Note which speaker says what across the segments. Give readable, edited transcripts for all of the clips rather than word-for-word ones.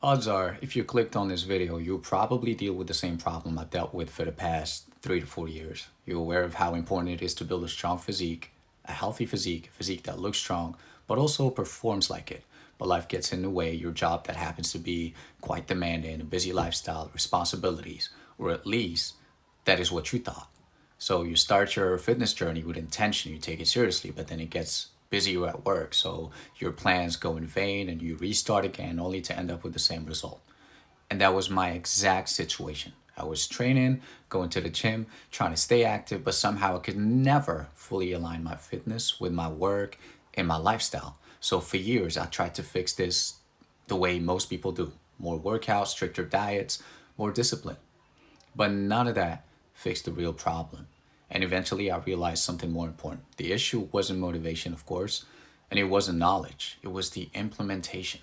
Speaker 1: Odds are, if you clicked on this video, you'll probably deal with the same problem I've dealt with for the past 3 to 4 years. You're aware of how important it is to build a strong physique, a healthy physique, a physique that looks strong, but also performs like it. But life gets in the way, your job that happens to be quite demanding, a busy lifestyle, responsibilities, or at least that is what you thought. So you start your fitness journey with intention, you take it seriously, but then it gets busy at work. So your plans go in vain and you restart again only to end up with the same result. And that was my exact situation. I was training, going to the gym, trying to stay active, but somehow I could never fully align my fitness with my work and my lifestyle. So for years, I tried to fix this the way most people do: more workouts, stricter diets, more discipline. But none of that fixed the real problem. And eventually I realized something more important. The issue wasn't motivation, of course, and it wasn't knowledge. It was the implementation.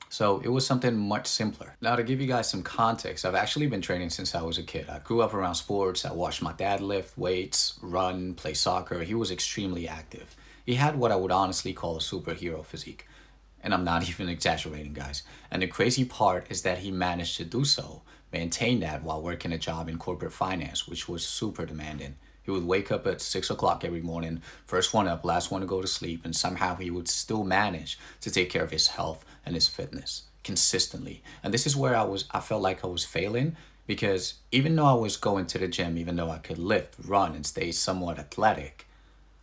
Speaker 1: So it was something much simpler. Now, to give you guys some context, I've actually been training since I was a kid. I grew up around sports. I watched my dad lift weights, run, play soccer. He was extremely active. He had what I would honestly call a superhero physique. And I'm not even exaggerating, guys. And the crazy part is that he managed to do so, maintain that while working a job in corporate finance, which was super demanding. He would wake up at 6 o'clock every morning, first one up, last one to go to sleep, and somehow he would still manage to take care of his health and his fitness consistently. And this is where I felt like I was failing, because even though I was going to the gym, even though I could lift, run, and stay somewhat athletic,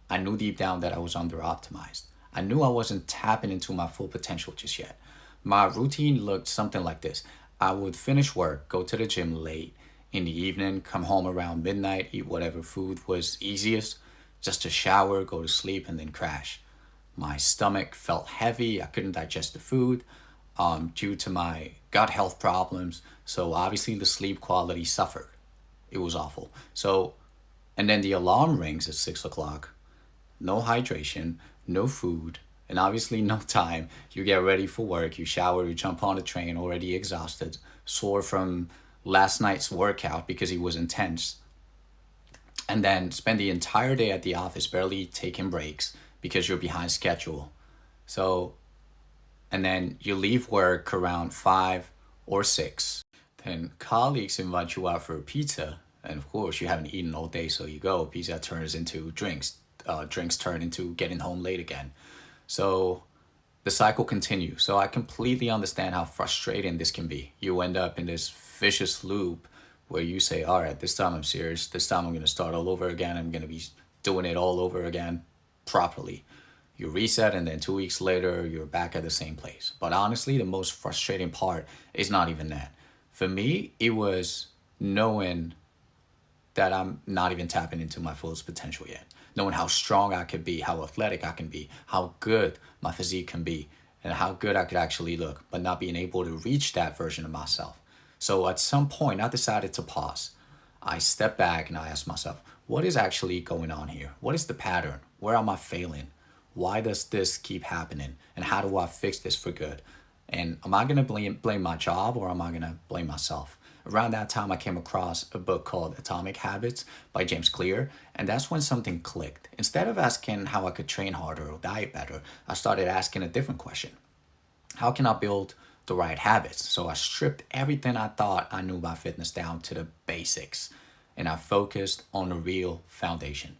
Speaker 1: I knew deep down that I was under optimized. I knew I wasn't tapping into my full potential just yet. My routine looked something like this: I would finish work, go to the gym late in the evening, come home around midnight, eat whatever food was easiest, just to shower, go to sleep, and then crash. My stomach felt heavy. I couldn't digest the food due to my gut health problems. So obviously the sleep quality suffered. It was awful. So, and then the alarm rings at 6 o'clock. No hydration, no food, and obviously no time. You get ready for work, you shower, you jump on the train already exhausted, sore from last night's workout because it was intense, and then spend the entire day at the office barely taking breaks because you're behind schedule. So, and then you leave work around 5 or 6. Then colleagues invite you out for a pizza, and of course you haven't eaten all day, so you go. Pizza turns into drinks. Drinks turn into getting home late again. So the cycle continues. So I completely understand how frustrating this can be. You end up in this vicious loop where you say, all right, this time I'm serious. This time I'm going to start all over again. I'm going to be doing it all over again properly. You reset, and then 2 weeks later, you're back at the same place. But honestly, the most frustrating part is not even that. For me, it was knowing that I'm not even tapping into my fullest potential yet. Knowing how strong I could be, how athletic I can be, how good my physique can be, and how good I could actually look, but not being able to reach that version of myself. So at some point, I decided to pause. I stepped back and I asked myself, what is actually going on here? What is the pattern? Where am I failing? Why does this keep happening? And how do I fix this for good? And am I going to blame my job, or am I going to blame myself? Around that time, I came across a book called Atomic Habits by James Clear, and that's when something clicked. Instead of asking how I could train harder or diet better, I started asking a different question: how can I build the right habits? So I stripped everything I thought I knew about fitness down to the basics, and I focused on the real foundation: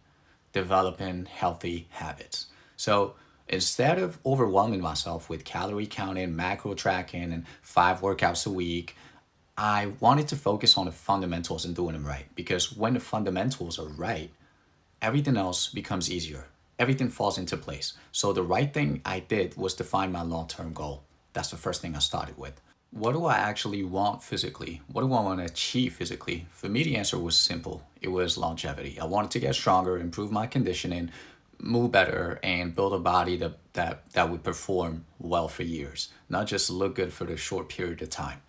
Speaker 1: developing healthy habits. So instead of overwhelming myself with calorie counting, macro tracking, and 5 workouts a week, I wanted to focus on the fundamentals and doing them right. Because when the fundamentals are right, everything else becomes easier. Everything falls into place. So the right thing I did was define my long-term goal. That's the first thing I started with. What do I actually want physically? What do I want to achieve physically? For me, the answer was simple. It was longevity. I wanted to get stronger, improve my conditioning, move better, and build a body that would perform well for years, not just look good for the short period of time.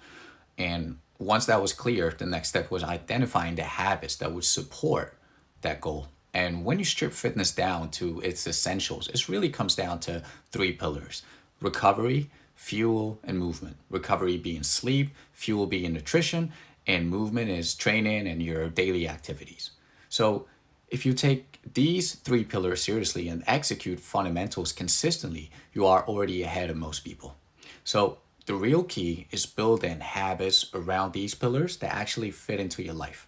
Speaker 1: And once that was clear, the next step was identifying the habits that would support that goal. And when you strip fitness down to its essentials, it really comes down to 3 pillars: recovery, fuel, and movement. Recovery being sleep, fuel being nutrition, and movement is training and your daily activities. So if you take these 3 pillars seriously and execute fundamentals consistently, you are already ahead of most people. So The real key is building habits around these pillars that actually fit into your life.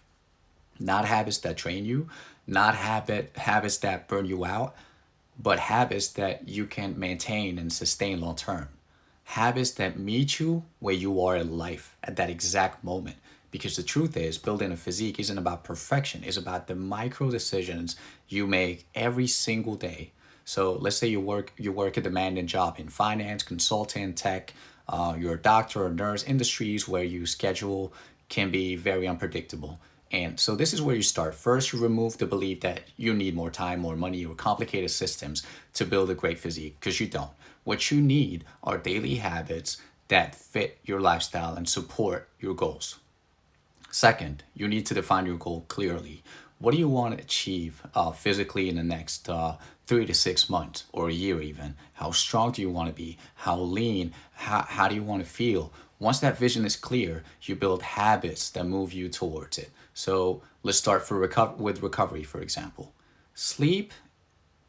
Speaker 1: Not habits that drain you, not habits that burn you out, but habits that you can maintain and sustain long term. Habits that meet you where you are in life at that exact moment. Because the truth is, building a physique isn't about perfection, it's about the micro decisions you make every single day. So let's say you work a demanding job in finance, consulting, tech, you're a doctor or nurse, industries where you schedule can be very unpredictable. And so this is where you start. First, you remove the belief that you need more time, more money, or complicated systems to build a great physique, because you don't. What you need are daily habits that fit your lifestyle and support your goals. Second, you need to define your goal clearly. What do you want to achieve physically in the next 3 to 6 months or a year, even? How strong do you want to be? How lean? How do you want to feel? Once that vision is clear, you build habits that move you towards it. So let's start with recovery, for example. Sleep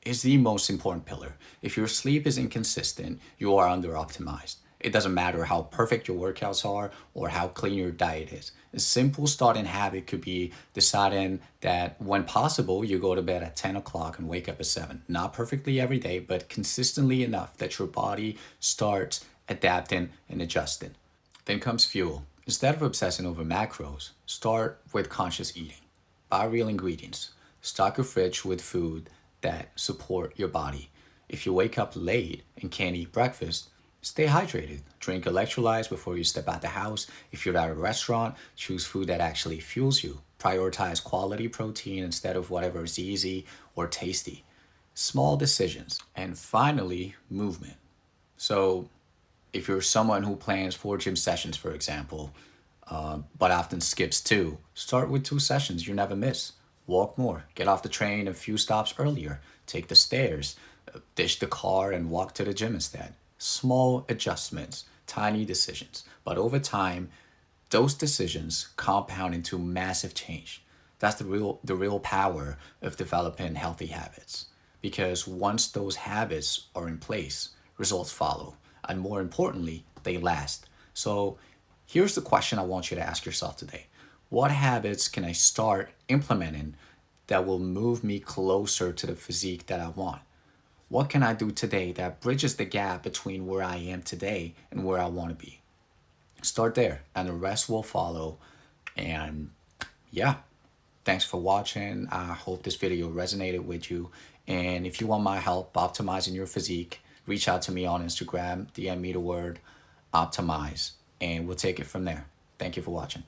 Speaker 1: is the most important pillar. If your sleep is inconsistent, you are under optimized. It doesn't matter how perfect your workouts are or how clean your diet is. A simple starting habit could be deciding that when possible, you go to bed at 10 o'clock and wake up at 7. Not perfectly every day, but consistently enough that your body starts adapting and adjusting. Then comes fuel. Instead of obsessing over macros, start with conscious eating. Buy real ingredients. Stock your fridge with food that support your body. If you wake up late and can't eat breakfast, stay hydrated. Drink electrolytes before you step out the house. If you're at a restaurant, choose food that actually fuels you. Prioritize quality protein instead of whatever is easy or tasty. Small decisions. And finally, movement. So if you're someone who plans 4 gym sessions, for example, but often skips two, start with 2 sessions you never miss. Walk more, get off the train a few stops earlier, take the stairs, ditch the car and walk to the gym instead. Small adjustments, tiny decisions, but over time, those decisions compound into massive change. That's the real power of developing healthy habits. Because once those habits are in place, results follow. And more importantly, they last. So here's the question I want you to ask yourself today. What habits can I start implementing that will move me closer to the physique that I want? What can I do today that bridges the gap between where I am today and where I want to be? Start there, and the rest will follow. And yeah, thanks for watching. I hope this video resonated with you. And if you want my help optimizing your physique, reach out to me on Instagram, DM me the word optimize, and we'll take it from there. Thank you for watching.